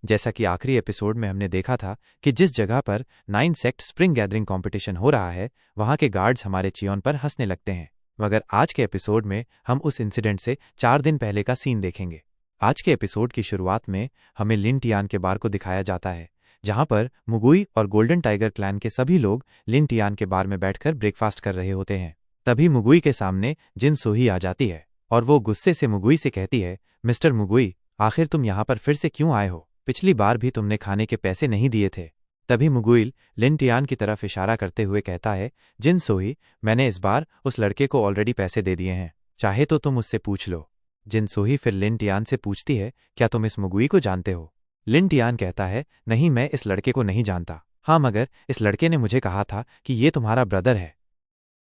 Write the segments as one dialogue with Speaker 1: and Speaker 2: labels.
Speaker 1: जैसा कि आखिरी एपिसोड में हमने देखा था कि जिस जगह पर 9 सेक्ट स्प्रिंग गैदरिंग कंपटीशन हो रहा है वहां के गार्ड्स हमारे चियोन पर हंसने लगते हैं। मगर आज के एपिसोड में हम उस इंसिडेंट से 4 दिन पहले का सीन देखेंगे। आज के एपिसोड की शुरुआत में हमें लिन टियान के बार को दिखाया जाता है, जहां पर मुगुई और गोल्डन टाइगर क्लैन के सभी लोग लिन टियान के बार में बैठकर ब्रेकफास्ट कर रहे होते हैं। तभी मुगुई के सामने जिन सोही आ जाती है और वो गुस्से से मुगुई से कहती है, मिस्टर मुगुई, आखिर तुम यहाँ पर फिर से क्यों आए हो? पिछली बार भी तुमने खाने के पैसे नहीं दिए थे। तभी मुगुई लिन टियान की तरफ इशारा करते हुए कहता है, जिन सोही, मैंने इस बार उस लड़के को ऑलरेडी पैसे दे दिए हैं, चाहे तो तुम उससे पूछ लो। जिन सोही फिर लिन टियान से पूछती है, क्या तुम इस मुगुई को जानते हो? लिन टियान कहता है, नहीं, मैं इस लड़के को नहीं जानता। हाँ, मगर इस लड़के ने मुझे कहा था कि ये तुम्हारा ब्रदर है।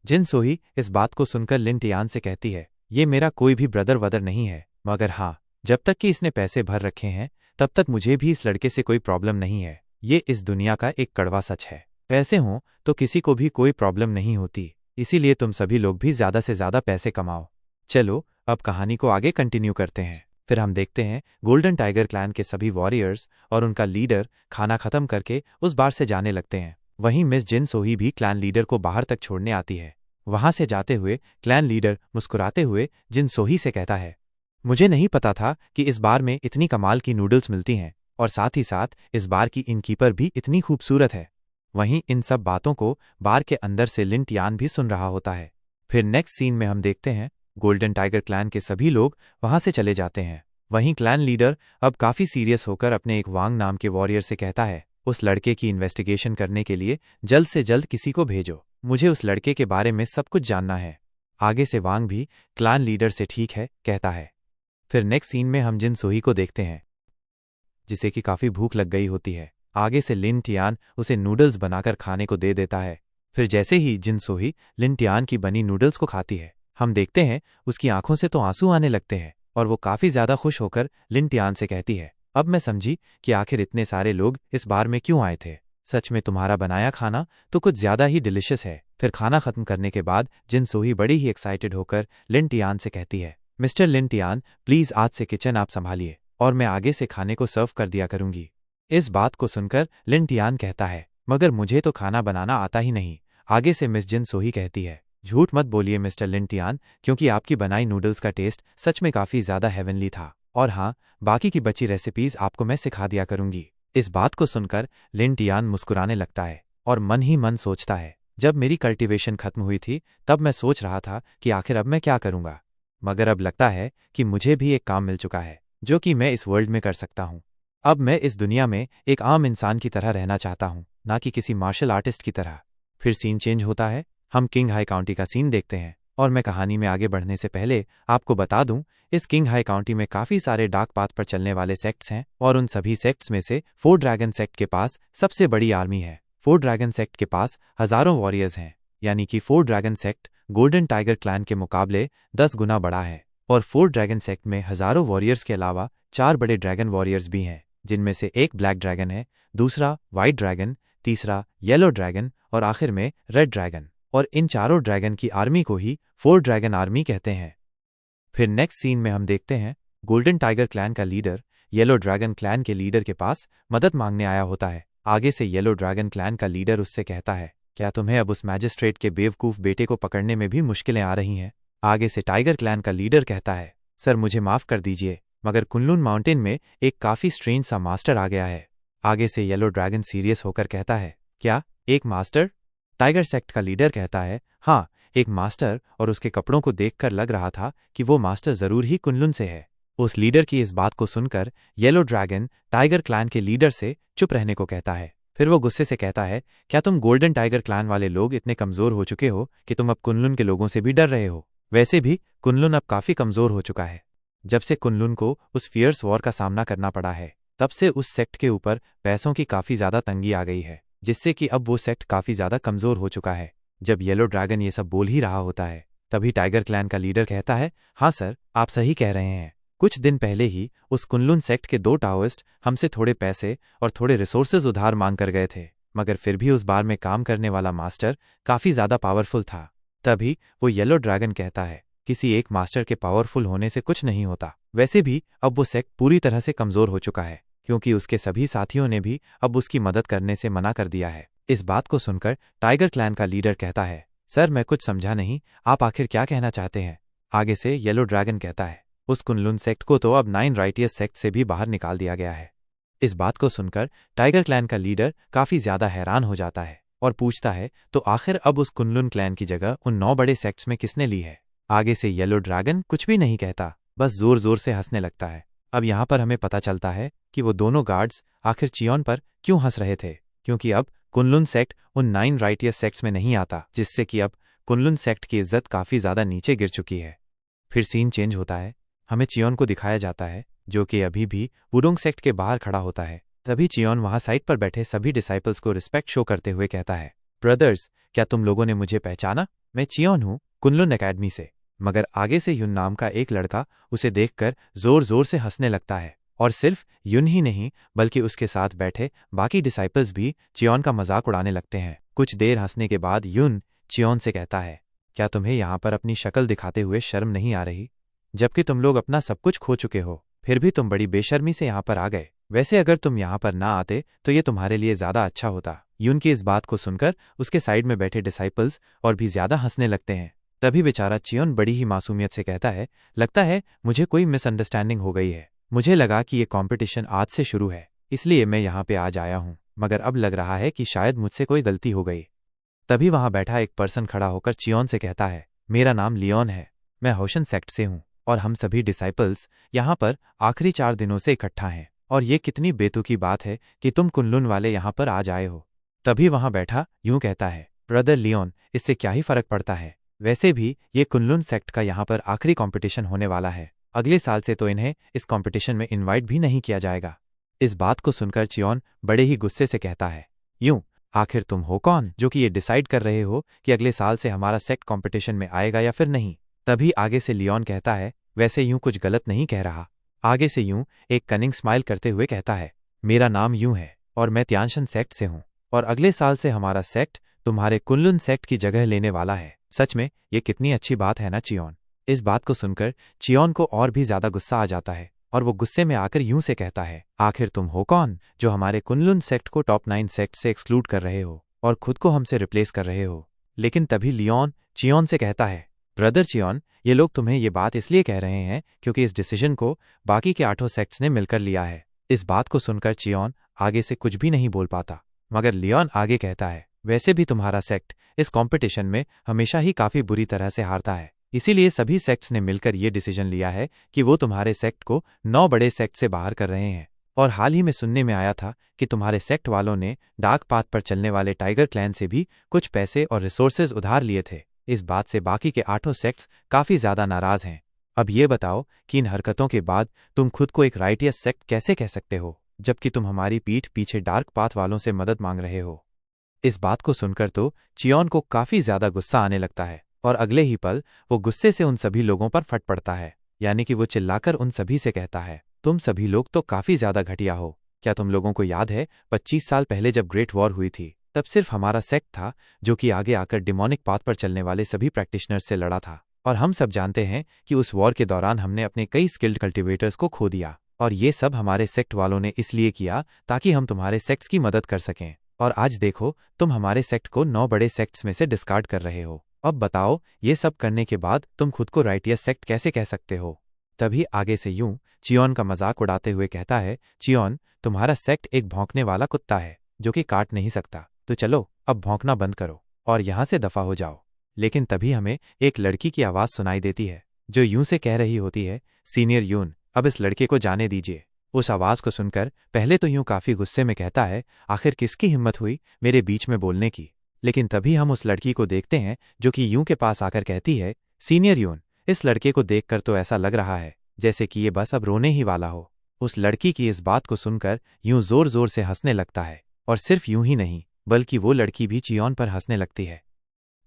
Speaker 1: जिन सोही इस बात को सुनकर लिन टियान से कहती है, ये मेरा कोई भी ब्रदर वदर नहीं है, मगर हाँ, जब तक कि इसने पैसे भर रखे हैं तब तक मुझे भी इस लड़के से कोई प्रॉब्लम नहीं है। ये इस दुनिया का एक कड़वा सच है। पैसे हों तो किसी को भी कोई प्रॉब्लम नहीं होती, इसीलिए तुम सभी लोग भी ज्यादा से ज्यादा पैसे कमाओ। चलो अब कहानी को आगे कंटिन्यू करते हैं। फिर हम देखते हैं गोल्डन टाइगर क्लैन के सभी वॉरियर्स और उनका लीडर खाना खत्म करके उस बार से जाने लगते हैं। वहीं मिस जिन सोही भी क्लैन लीडर को बाहर तक छोड़ने आती है। वहां से जाते हुए क्लैन लीडर मुस्कुराते हुए जिन सोही से कहता है, मुझे नहीं पता था कि इस बार में इतनी कमाल की नूडल्स मिलती हैं, और साथ ही साथ इस बार की इनकीपर भी इतनी खूबसूरत है। वहीं इन सब बातों को बार के अंदर से लिन टियान भी सुन रहा होता है। फिर नेक्स्ट सीन में हम देखते हैं गोल्डन टाइगर क्लैन के सभी लोग वहां से चले जाते हैं। वहीं क्लैन लीडर अब काफी सीरियस होकर अपने एक वांग नाम के वॉरियर से कहता है, उस लड़के की इन्वेस्टिगेशन करने के लिए जल्द से जल्द किसी को भेजो, मुझे उस लड़के के बारे में सब कुछ जानना है। आगे से वांग भी क्लैन लीडर से ठीक है कहता है। फिर नेक्स्ट सीन में हम जिन सोही को देखते हैं, जिसे कि काफी भूख लग गई होती है। आगे से लिन टियान उसे नूडल्स बनाकर खाने को दे देता है। फिर जैसे ही जिन सोही लिन टियान की बनी नूडल्स को खाती है, हम देखते हैं उसकी आंखों से तो आंसू आने लगते हैं और वो काफी ज्यादा खुश होकर लिन टियान से कहती है, अब मैं समझी कि आखिर इतने सारे लोग इस बार में क्यों आए थे। सच में तुम्हारा बनाया खाना तो कुछ ज्यादा ही डिलिशियस है। फिर खाना खत्म करने के बाद जिन सोही बड़ी ही एक्साइटेड होकर लिन टियान से कहती है, मिस्टर लिन टियान, प्लीज आज से किचन आप संभालिए और मैं आगे से खाने को सर्व कर दिया करूंगी। इस बात को सुनकर लिन टियान कहता है, मगर मुझे तो खाना बनाना आता ही नहीं। आगे से मिस जिन सोही कहती है, झूठ मत बोलिए मिस्टर लिन टियान, क्योंकि आपकी बनाई नूडल्स का टेस्ट सच में काफी ज्यादा हेवनली था, और हाँ, बाकी की बची रेसिपीज आपको मैं सिखा दिया करूंगी। इस बात को सुनकर लिन टियान मुस्कुराने लगता है और मन ही मन सोचता है, जब मेरी कल्टीवेशन खत्म हुई थी तब मैं सोच रहा था कि आखिर अब मैं क्या करूंगा, मगर अब लगता है कि मुझे भी एक काम मिल चुका है जो कि मैं इस वर्ल्ड में कर सकता हूं। अब मैं इस दुनिया में एक आम इंसान की तरह रहना चाहता हूं, ना कि किसी मार्शल आर्टिस्ट की तरह। फिर सीन चेंज होता है, हम किंग हाई काउंटी का सीन देखते हैं। और मैं कहानी में आगे बढ़ने से पहले आपको बता दूं, इस किंग हाई काउंटी में काफी सारे डार्क पाथ पर चलने वाले सेक्ट्स हैं, और उन सभी सेक्ट्स में से 4 ड्रैगन सेक्ट के पास सबसे बड़ी आर्मी है। 4 ड्रैगन सेक्ट के पास हजारों वॉरियर्स हैं, यानी कि 4 dragon sect golden tiger clan के मुकाबले 10 गुना बड़ा है। और 4 ड्रैगन सेक्ट में हजारों वॉरियर्स के अलावा 4 बड़े ड्रैगन वॉरियर्स भी हैं, जिनमें से एक ब्लैक ड्रैगन है, दूसरा व्हाइट ड्रैगन, तीसरा येलो ड्रैगन और आखिर में रेड ड्रैगन। और इन चारों ड्रैगन की आर्मी को ही 4 ड्रैगन आर्मी कहते हैं। फिर नेक्स्ट सीन में हम देखते हैं गोल्डन टाइगर क्लैन का लीडर येलो ड्रैगन क्लैन के लीडर के पास मदद मांगने आया होता है। आगे से येलो ड्रैगन क्लैन का लीडर उससे कहता है, क्या तुम्हें अब उस मैजिस्ट्रेट के बेवकूफ बेटे को पकड़ने में भी मुश्किलें आ रही हैं? आगे से टाइगर क्लैन का लीडर कहता है, सर मुझे माफ कर दीजिए, मगर कुनलुन माउंटेन में एक काफी स्ट्रेंज सा मास्टर आ गया है। आगे से येलो ड्रैगन सीरियस होकर कहता है, क्या एक मास्टर? टाइगर सेक्ट का लीडर कहता है, हाँ, एक मास्टर, और उसके कपड़ों को देखकर लग रहा था कि वो मास्टर जरूर ही कुनलुन से है। उस लीडर की इस बात को सुनकर येलो ड्रैगन टाइगर क्लैन के लीडर से चुप रहने को कहता है। फिर वो गुस्से से कहता है, क्या तुम गोल्डन टाइगर क्लैन वाले लोग इतने कमजोर हो चुके हो कि तुम अब कुनलुन के लोगों से भी डर रहे हो? वैसे भी कुनलुन अब काफी कमजोर हो चुका है। जब से कुनलुन को उस फियर्स वॉर का सामना करना पड़ा है, तब से उस सेक्ट के ऊपर पैसों की काफी ज्यादा तंगी आ गई है, जिससे कि अब वो सेक्ट काफी ज्यादा कमजोर हो चुका है। जब येलो ड्रैगन ये सब बोल ही रहा होता है, तभी टाइगर क्लैन का लीडर कहता है, हाँ सर, आप सही कह रहे हैं। कुछ दिन पहले ही उस कुनलुन सेक्ट के 2 टाओइस्ट हमसे थोड़े पैसे और थोड़े रिसोर्सेज उधार मांग कर गए थे, मगर फिर भी उस बार में काम करने वाला मास्टर काफी ज्यादा पावरफुल था। तभी वो येलो ड्रैगन कहता है, किसी एक मास्टर के पावरफुल होने से कुछ नहीं होता। वैसे भी अब वो सेक्ट पूरी तरह से कमजोर हो चुका है, क्योंकि उसके सभी साथियों ने भी अब उसकी मदद करने से मना कर दिया है। इस बात को सुनकर टाइगर क्लैन का लीडर कहता है, सर मैं कुछ समझा नहीं, आप आखिर क्या कहना चाहते हैं? आगे से येलो ड्रैगन कहता है, उस कुनलुन सेक्ट को तो अब 9 राइटियस सेक्ट से भी बाहर निकाल दिया गया है। इस बात को सुनकर टाइगर क्लैन का लीडर काफी ज्यादा हैरान हो जाता है और पूछता है, तो आखिर अब उस कुनलुन क्लैन की जगह उन 9 बड़े सेक्ट्स में किसने ली है? आगे से येलो ड्रैगन कुछ भी नहीं कहता, बस जोर जोर से हंसने लगता है। अब यहाँ पर हमें पता चलता है कि वो दोनों गार्ड्स आखिर चियोन पर क्यों हंस रहे थे, क्योंकि अब कुनलुन सेक्ट उन 9 राइटियस सेक्ट्स में नहीं आता, जिससे कि अब कुनलुन सेक्ट की इज्जत काफी ज्यादा नीचे गिर चुकी है। फिर सीन चेंज होता है, हमें चियोन को दिखाया जाता है जो कि अभी भी वुडोंग सेक्ट के बाहर खड़ा होता है। तभी चियोन वहां साइड पर बैठे सभी डिसाइपल्स को रिस्पेक्ट शो करते हुए कहता है, ब्रदर्स क्या तुम लोगों ने मुझे पहचाना? मैं चियोन हूँ, कुनलुन एकेडमी से। मगर आगे से युन नाम का एक लड़का उसे देखकर जोर जोर से हंसने लगता है, और सिर्फ युन ही नहीं बल्कि उसके साथ बैठे बाकी डिसाइपल्स भी चियोन का मजाक उड़ाने लगते हैं। कुछ देर हंसने के बाद युन चियोन से कहता है, क्या तुम्हें यहाँ पर अपनी शक्ल दिखाते हुए शर्म नहीं आ रही? जबकि तुम लोग अपना सब कुछ खो चुके हो, फिर भी तुम बड़ी बेशर्मी से यहाँ पर आ गए। वैसे अगर तुम यहाँ पर ना आते तो ये तुम्हारे लिए ज्यादा अच्छा होता। युन की इस बात को सुनकर उसके साइड में बैठे डिसाइपल्स और भी ज्यादा हंसने लगते हैं। तभी बेचारा चियोन बड़ी ही मासूमियत से कहता है, लगता है मुझे कोई मिसअंडरस्टैंडिंग हो गई है। मुझे लगा कि ये कॉम्पिटिशन आज से शुरू है, इसलिए मैं यहाँ पे आज आया हूँ, मगर अब लग रहा है कि शायद मुझसे कोई गलती हो गई। तभी वहां बैठा एक पर्सन खड़ा होकर चियोन से कहता है, मेरा नाम लियोन है, मैं होशन सेक्ट से हूँ और हम सभी डिसाइपल्स यहाँ पर आखिरी 4 दिनों से इकट्ठा हैं, और ये कितनी बेतुकी बात है कि तुम कुनलुन वाले यहाँ पर आज आए हो। तभी वहां बैठा यूं कहता है, ब्रदर लियोन इससे क्या ही फर्क पड़ता है, वैसे भी ये कुनलुन सेक्ट का यहाँ पर आखिरी कॉम्पिटिशन होने वाला है, अगले साल से तो इन्हें इस कॉम्पिटिशन में इन्वाइट भी नहीं किया जाएगा। इस बात को सुनकर चियोन बड़े ही गुस्से से कहता है, यूं आखिर तुम हो कौन जो कि ये डिसाइड कर रहे हो कि अगले साल से हमारा सेक्ट कॉम्पिटिशन में आएगा या फिर नहीं? तभी आगे से लियोन कहता है, वैसे यूं कुछ गलत नहीं कह रहा। आगे से यूं एक कनिंग स्माइल करते हुए कहता है, मेरा नाम यूं है और मैं त्यानशन सेक्ट से हूं, और अगले साल से हमारा सेक्ट तुम्हारे कुनलुन सेक्ट की जगह लेने वाला है। सच में ये कितनी अच्छी बात है ना चियोन? इस बात को सुनकर चियोन को और भी ज्यादा गुस्सा आ जाता है और वो गुस्से में आकर यूं से कहता है, आखिर तुम हो कौन जो हमारे कुनलुन सेक्ट को टॉप 9 सेक्ट से एक्सक्लूड कर रहे हो और खुद को हमसे रिप्लेस कर रहे हो? लेकिन तभी लियोन चियोन से कहता है, ब्रदर चियोन ये लोग तुम्हें ये बात इसलिए कह रहे हैं क्योंकि इस डिसीजन को बाकी के 8 सेक्ट्स ने मिलकर लिया है। इस बात को सुनकर चियोन आगे से कुछ भी नहीं बोल पाता, मगर लियोन आगे कहता है, वैसे भी तुम्हारा सेक्ट इस कॉम्पिटिशन में हमेशा ही काफी बुरी तरह से हारता है, इसीलिए सभी सेक्ट्स ने मिलकर ये डिसीजन लिया है कि वो तुम्हारे सेक्ट को 9 बड़े सेक्ट से बाहर कर रहे हैं। और हाल ही में सुनने में आया था कि तुम्हारे सेक्ट वालों ने डार्क पाथ पर चलने वाले टाइगर क्लैन से भी कुछ पैसे और रिसोर्सेज उधार लिए थे। इस बात से बाकी के 8 सेक्ट्स काफी ज्यादा नाराज हैं। अब ये बताओ कि इन हरकतों के बाद तुम खुद को एक राइटियस सेक्ट कैसे कह सकते हो, जबकि तुम हमारी पीठ पीछे डार्क पाथ वालों से मदद मांग रहे हो? इस बात को सुनकर तो चियोन को काफी ज्यादा गुस्सा आने लगता है और अगले ही पल वो गुस्से से उन सभी लोगों पर फट पड़ता है, यानी कि वो चिल्लाकर उन सभी से कहता है, तुम सभी लोग तो काफी ज्यादा घटिया हो। क्या तुम लोगों को याद है 25 साल पहले जब ग्रेट वॉर हुई थी, तब सिर्फ हमारा सेक्ट था जो कि आगे आकर डिमोनिक पाथ पर चलने वाले सभी प्रैक्टिशनर्स से लड़ा था, और हम सब जानते हैं कि उस वॉर के दौरान हमने अपने कई स्किल्ड कल्टिवेटर्स को खो दिया, और ये सब हमारे सेक्ट वालों ने इसलिए किया ताकि हम तुम्हारे सेक्ट्स की मदद कर सकें। और आज देखो तुम हमारे सेक्ट को 9 बड़े सेक्ट्स में से डिस्कार्ड कर रहे हो। अब बताओ ये सब करने के बाद तुम खुद को राइटियस सेक्ट कैसे कह सकते हो? तभी आगे से यूं चियोन का मजाक उड़ाते हुए कहता है, चियोन तुम्हारा सेक्ट एक भौंकने वाला कुत्ता है जो कि काट नहीं सकता, तो चलो अब भौंकना बंद करो और यहाँ से दफा हो जाओ। लेकिन तभी हमें एक लड़की की आवाज सुनाई देती है जो यूं से कह रही होती है, सीनियर यून अब इस लड़के को जाने दीजिए। उस आवाज को सुनकर पहले तो यूं काफी गुस्से में कहता है, आखिर किसकी हिम्मत हुई मेरे बीच में बोलने की? लेकिन तभी हम उस लड़की को देखते हैं जो कि यूं के पास आकर कहती है, सीनियर यून इस लड़के को देखकर तो ऐसा लग रहा है जैसे कि ये बस अब रोने ही वाला हो। उस लड़की की इस बात को सुनकर यूं जोर जोर से हंसने लगता है, और सिर्फ यूं ही नहीं बल्कि वो लड़की भी चियोन पर हंसने लगती है।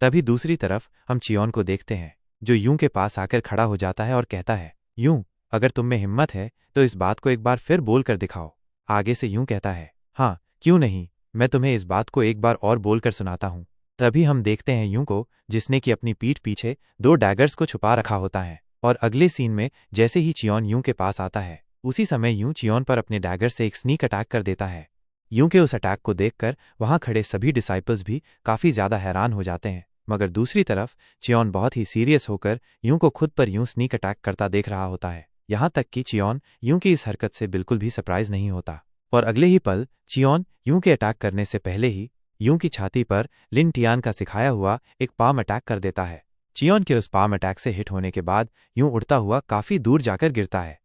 Speaker 1: तभी दूसरी तरफ हम चियोन को देखते हैं जो यूं के पास आकर खड़ा हो जाता है और कहता है, यूं अगर तुम में हिम्मत है तो इस बात को एक बार फिर बोल कर दिखाओ। आगे से यूं कहता है, हाँ क्यों नहीं, मैं तुम्हें इस बात को एक बार और बोलकर सुनाता हूं। तभी हम देखते हैं यूं को जिसने कि अपनी पीठ पीछे 2 डैगर्स को छुपा रखा होता है, और अगले सीन में जैसे ही चियोन यूं के पास आता है उसी समय यूं चियोन पर अपने डैगर से एक स्नीक अटैक कर देता है। यूं के उस अटैक को देखकर वहां खड़े सभी डिसाइपल्स भी काफी ज्यादा हैरान हो जाते हैं, मगर दूसरी तरफ चियोन बहुत ही सीरियस होकर यूं को खुद पर यूं स्नीक अटैक करता देख रहा होता है। यहां तक कि चियोन यूं की इस हरकत से बिल्कुल भी सरप्राइज नहीं होता और अगले ही पल चियोन यूं के अटैक करने से पहले ही यूं की छाती पर लिन टियान का सिखाया हुआ एक पाम अटैक कर देता है। चियोन के उस पाम अटैक से हिट होने के बाद यूं उड़ता हुआ काफी दूर जाकर गिरता है।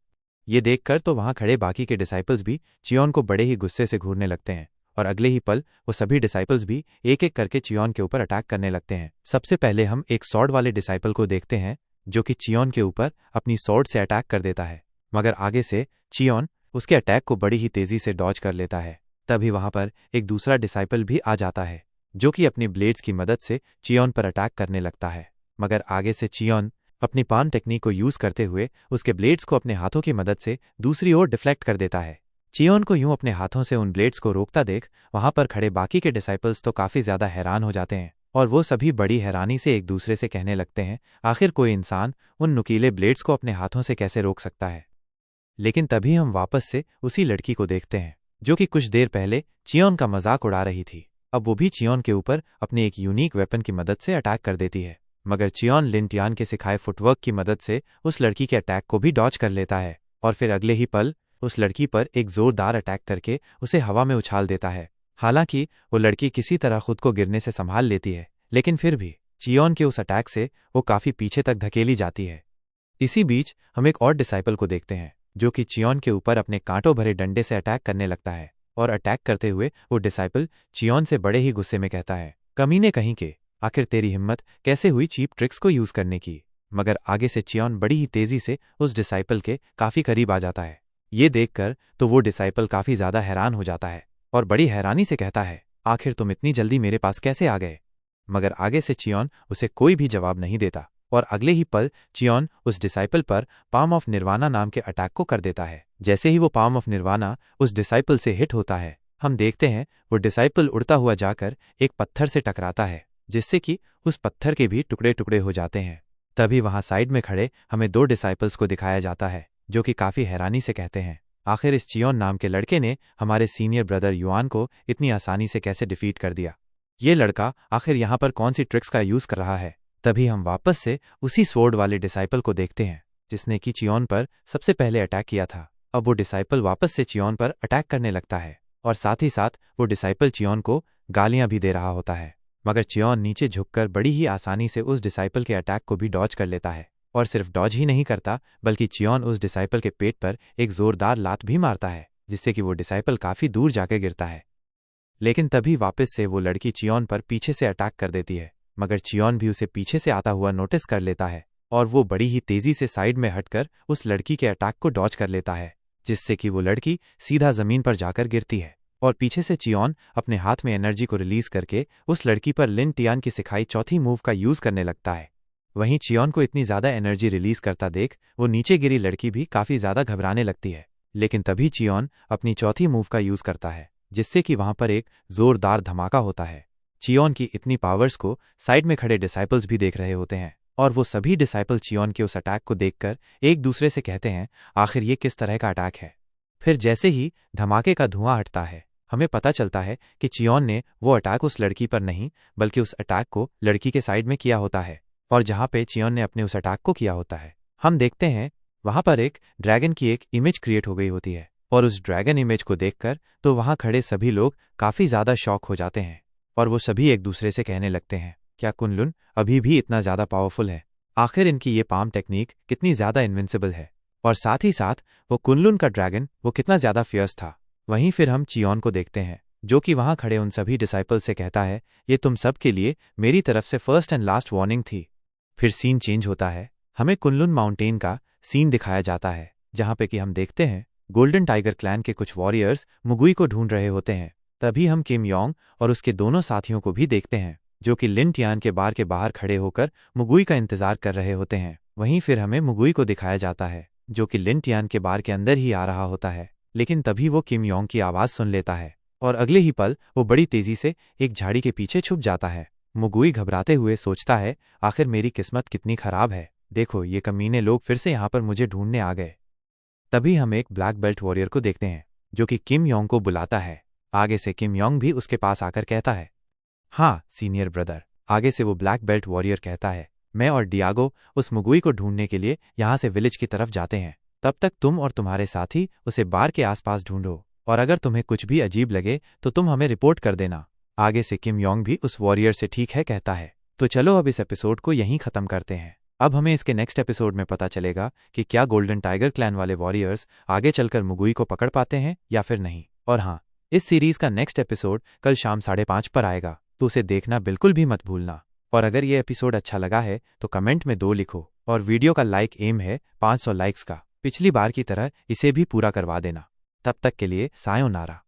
Speaker 1: ये देखकर तो वहां खड़े बाकी के डिसाइपल्स भी चियोन को बड़े ही गुस्से से घूरने लगते हैं और अगले ही पल वो सभी डिसाइपल्स भी एक एक करके चियोन के ऊपर अटैक करने लगते हैं। सबसे पहले हम एक सॉर्ड वाले डिसाइपल को देखते हैं जो कि चियोन के ऊपर अपनी सॉर्ड से अटैक कर देता है, मगर आगे से चियोन उसके अटैक को बड़ी ही तेजी से डॉज कर लेता है। तभी वहां पर एक दूसरा डिसाइपल भी आ जाता है जो कि अपनी ब्लेड्स की मदद से चियोन पर अटैक करने लगता है, मगर आगे से चियोन अपनी पाम टेक्निक को यूज करते हुए उसके ब्लेड्स को अपने हाथों की मदद से दूसरी ओर डिफ्लेक्ट कर देता है। चियोन को यूं अपने हाथों से उन ब्लेड्स को रोकता देख वहां पर खड़े बाकी के डिसाइपल्स तो काफी ज्यादा हैरान हो जाते हैं और वो सभी बड़ी हैरानी से एक दूसरे से कहने लगते हैं आखिर कोई इंसान उन नुकीले ब्लेड्स को अपने हाथों से कैसे रोक सकता है। लेकिन तभी हम वापस से उसी लड़की को देखते हैं जो कि कुछ देर पहले चियोन का मजाक उड़ा रही थी। अब वो भी चियोन के ऊपर अपने एक यूनिक वेपन की मदद से अटैक कर देती है, मगर चियोन लिन टियान के सिखाए फुटवर्क की मदद से उस लड़की के अटैक को भी डॉज कर लेता है और फिर अगले ही पल उस लड़की पर एक जोरदार अटैक करके उसे हवा में उछाल देता है। हालांकि वो लड़की किसी तरह खुद को गिरने से संभाल लेती है, लेकिन फिर भी चियोन के उस अटैक से वो काफी पीछे तक धकेली जाती है। इसी बीच हम एक और डिसाइपल को देखते हैं जो कि चियोन के ऊपर अपने कांटों भरे डंडे से अटैक करने लगता है और अटैक करते हुए वो डिसाइपल चियोन से बड़े ही गुस्से में कहता है, कमीने कहीं के, आखिर तेरी हिम्मत कैसे हुई चीप ट्रिक्स को यूज करने की। मगर आगे से चियोन बड़ी ही तेजी से उस डिसाइपल के काफी करीब आ जाता है। ये देखकर तो वो डिसाइपल काफी ज्यादा हैरान हो जाता है और बड़ी हैरानी से कहता है, आखिर तुम इतनी जल्दी मेरे पास कैसे आ गए। मगर आगे से चियोन उसे कोई भी जवाब नहीं देता और अगले ही पल चियोन उस डिसाइपल पर पाम ऑफ निर्वाणा नाम के अटैक को कर देता है। जैसे ही वो पाम ऑफ निर्वाणा उस डिसाइपल से हिट होता है, हम देखते हैं वो डिसाइपल उड़ता हुआ जाकर एक पत्थर से टकराता है, जिससे कि उस पत्थर के भी टुकड़े टुकड़े हो जाते हैं। तभी वहां साइड में खड़े हमें दो डिसाइपल्स को दिखाया जाता है जो कि काफी हैरानी से कहते हैं, आखिर इस चियोन नाम के लड़के ने हमारे सीनियर ब्रदर युआन को इतनी आसानी से कैसे डिफीट कर दिया। ये लड़का आखिर यहाँ पर कौन सी ट्रिक्स का यूज कर रहा है। तभी हम वापस से उसी स्वॉर्ड वाले डिसाइपल को देखते हैं जिसने कि चियोन पर सबसे पहले अटैक किया था। अब वो डिसाइपल वापस से चियोन पर अटैक करने लगता है और साथ ही साथ वो डिसाइपल चियोन को गालियां भी दे रहा होता है, मगर चियोन नीचे झुककर बड़ी ही आसानी से उस डिसाइपल के अटैक को भी डॉज कर लेता है और सिर्फ डॉज ही नहीं करता बल्कि चियोन उस डिसाइपल के पेट पर एक जोरदार लात भी मारता है, जिससे कि वो डिसाइपल काफी दूर जाकर गिरता है। लेकिन तभी वापस से वो लड़की चियोन पर पीछे से अटैक कर देती है, मगर चियोन भी उसे पीछे से आता हुआ नोटिस कर लेता है और वो बड़ी ही तेजी से साइड में हटकर उस लड़की के अटैक को डॉज कर लेता है, जिससे कि वो लड़की सीधा जमीन पर जाकर गिरती है और पीछे से चियोन अपने हाथ में एनर्जी को रिलीज करके उस लड़की पर लिन टियान की सिखाई चौथी मूव का यूज करने लगता है। वहीं चियोन को इतनी ज्यादा एनर्जी रिलीज करता देख वो नीचे गिरी लड़की भी काफी ज्यादा घबराने लगती है, लेकिन तभी चियोन अपनी चौथी मूव का यूज करता है, जिससे कि वहां पर एक जोरदार धमाका होता है। चियोन की इतनी पावर्स को साइड में खड़े डिसाइपल्स भी देख रहे होते हैं और वो सभी डिसाइपल चियोन के उस अटैक को देखकर एक दूसरे से कहते हैं, आखिर ये किस तरह का अटैक है। फिर जैसे ही धमाके का धुआं हटता है, हमें पता चलता है कि चियोन ने वो अटैक उस लड़की पर नहीं बल्कि उस अटैक को लड़की के साइड में किया होता है और जहां पे चियोन ने अपने उस अटैक को किया होता है, हम देखते हैं वहां पर एक ड्रैगन की एक इमेज क्रिएट हो गई होती है और उस ड्रैगन इमेज को देखकर तो वहां खड़े सभी लोग काफी ज्यादा शॉक हो जाते हैं और वो सभी एक दूसरे से कहने लगते हैं, क्या कुनलुन अभी भी इतना ज्यादा पावरफुल है। आखिर इनकी ये पाम टेक्निक कितनी ज्यादा इनविंसिबल है और साथ ही साथ वो कुनलुन का ड्रैगन वो कितना ज्यादा फियर्स था। वहीं फिर हम चियोन को देखते हैं जो कि वहां खड़े उन सभी डिसाइपल से कहता है, ये तुम सब के लिए मेरी तरफ से फर्स्ट एंड लास्ट वार्निंग थी। फिर सीन चेंज होता है, हमें कुनलुन माउंटेन का सीन दिखाया जाता है जहां पे कि हम देखते हैं गोल्डन टाइगर क्लैन के कुछ वॉरियर्स मुगुई को ढूंढ रहे होते हैं। तभी हम किम योंग और उसके दोनों साथियों को भी देखते हैं जो कि लिन टियान के बार के बाहर खड़े होकर मुगुई का इंतजार कर रहे होते हैं। वहीं फिर हमें मुगुई को दिखाया जाता है जो कि लिन टियान के बार के अंदर ही आ रहा होता है, लेकिन तभी वो किम योंग की आवाज सुन लेता है और अगले ही पल वो बड़ी तेजी से एक झाड़ी के पीछे छुप जाता है। मुगुई घबराते हुए सोचता है, आखिर मेरी किस्मत कितनी खराब है, देखो ये कमीने लोग फिर से यहाँ पर मुझे ढूंढने आ गए। तभी हम एक ब्लैक बेल्ट वॉरियर को देखते हैं जो कि किम योंग को बुलाता है। आगे से किम योंग भी उसके पास आकर कहता है, हाँ सीनियर ब्रदर। आगे से वो ब्लैक बेल्ट वॉरियर कहता है, मैं और डियागो उस मुगुई को ढूंढने के लिए यहाँ से विलेज की तरफ जाते हैं। तब तक तुम और तुम्हारे साथी उसे बार के आसपास ढूंढो, और अगर तुम्हें कुछ भी अजीब लगे तो तुम हमें रिपोर्ट कर देना। आगे से किम योंग भी उस वॉरियर से ठीक है कहता है। तो चलो अब इस एपिसोड को यहीं खत्म करते हैं। अब हमें इसके नेक्स्ट एपिसोड में पता चलेगा कि क्या गोल्डन टाइगर क्लैन वाले वॉरियर्स आगे चलकर मुगुई को पकड़ पाते हैं या फिर नहीं। और हाँ, इस सीरीज का नेक्स्ट एपिसोड कल शाम 5:30 पर आएगा, तो उसे देखना बिल्कुल भी मत भूलना। और अगर ये एपिसोड अच्छा लगा है तो कमेंट में 2 लिखो, और वीडियो का लाइक एम है 500 लाइक्स का। पिछली बार की तरह इसे भी पूरा करवा देना। तब तक के लिए सायोनारा।